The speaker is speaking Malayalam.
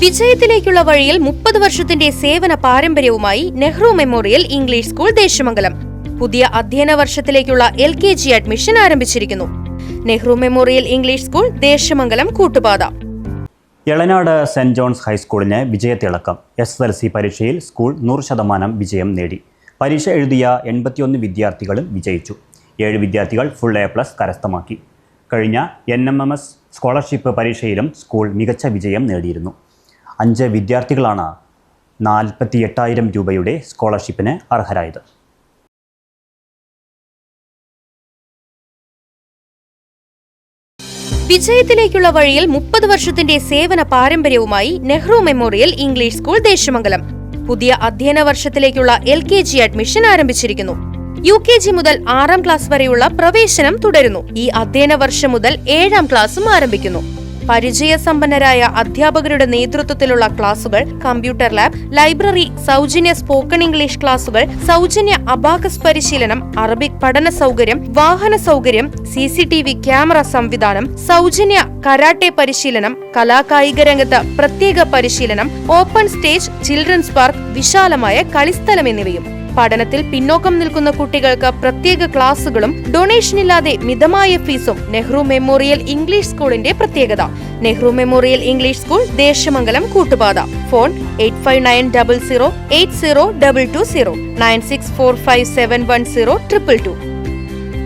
വിജയത്തിലേക്കുള്ള വഴിയിൽ 30 വർഷത്തിന്റെ സേവന പാരമ്പര്യവുമായി Nehru Memorial English School Deshamangalam പുതിയ അധ്യയന വർഷത്തിലേക്കുള്ള LKG അഡ്മിഷൻ ആരംഭിച്ചിരിക്കുന്നു. Nehru Memorial English School Deshamangalam Koottupatha. Elanad സെന്റ് ജോൺസ് ഹൈസ്കൂളിന് വിജയത്തിളക്കം. SSLC പരീക്ഷയിൽ സ്കൂൾ 100% വിജയം നേടി. പരീക്ഷ എഴുതിയ 81 വിദ്യാർത്ഥികളും വിജയിച്ചു. 7 വിദ്യാർത്ഥികൾ ഫുൾ A+ കരസ്ഥമാക്കി. കഴിഞ്ഞ NMMS സ്കോളർഷിപ്പ് പരീക്ഷയിലും സ്കൂൾ മികച്ച വിജയം നേടിയിരുന്നു. 5 വിദ്യാർത്ഥികളാണ് 48,000 രൂപയുടെ സ്കോളർഷിപ്പിന് അർഹരായത്. വിജയത്തിലേക്കുള്ള വഴിയിൽ 30 വർഷത്തിന്റെ സേവന പാരമ്പര്യവുമായി Nehru Memorial English School Deshamangalam പുതിയ അധ്യയന വർഷത്തിലേക്കുള്ള LKG അഡ്മിഷൻ ആരംഭിച്ചിരിക്കുന്നു. UKG മുതൽ 6ാം ക്ലാസ് വരെയുള്ള പ്രവേശനം തുടരുന്നു. ഈ അധ്യയന വർഷം മുതൽ 7ാം ക്ലാസും ആരംഭിക്കുന്നു. പരിചയസമ്പന്നരായ അധ്യാപകരുടെ നേതൃത്വത്തിലുള്ള ക്ലാസുകൾ, കമ്പ്യൂട്ടർ ലാബ്, ലൈബ്രറി, സൗജന്യ സ്പോക്കൺ ഇംഗ്ലീഷ് ക്ലാസുകൾ, സൗജന്യ അബാക്കസ് പരിശീലനം, അറബിക് പഠന സൗകര്യം, വാഹന സൗകര്യം, CCTV ക്യാമറ സംവിധാനം, സൗജന്യ കരാട്ടെ പരിശീലനം, കലാകായിക രംഗത്ത് പ്രത്യേക പരിശീലനം, ഓപ്പൺ സ്റ്റേജ്, ചിൽഡ്രൻസ് പാർക്ക്, വിശാലമായ കളിസ്ഥലം എന്നിവയും. പഠനത്തിൽ പിന്നോക്കം നിൽക്കുന്ന കുട്ടികൾക്ക് പ്രത്യേക ക്ലാസുകളും ഡൊണേഷനില്ലാതെ മിതമായ ഫീസും നെഹ്റു മെമ്മോറിയൽ ഇംഗ്ലീഷ് സ്കൂളിന്റെ പ്രത്യേകത. Nehru Memorial English School Deshamangalam Koottupatha. Phone 8590080220 9645710222.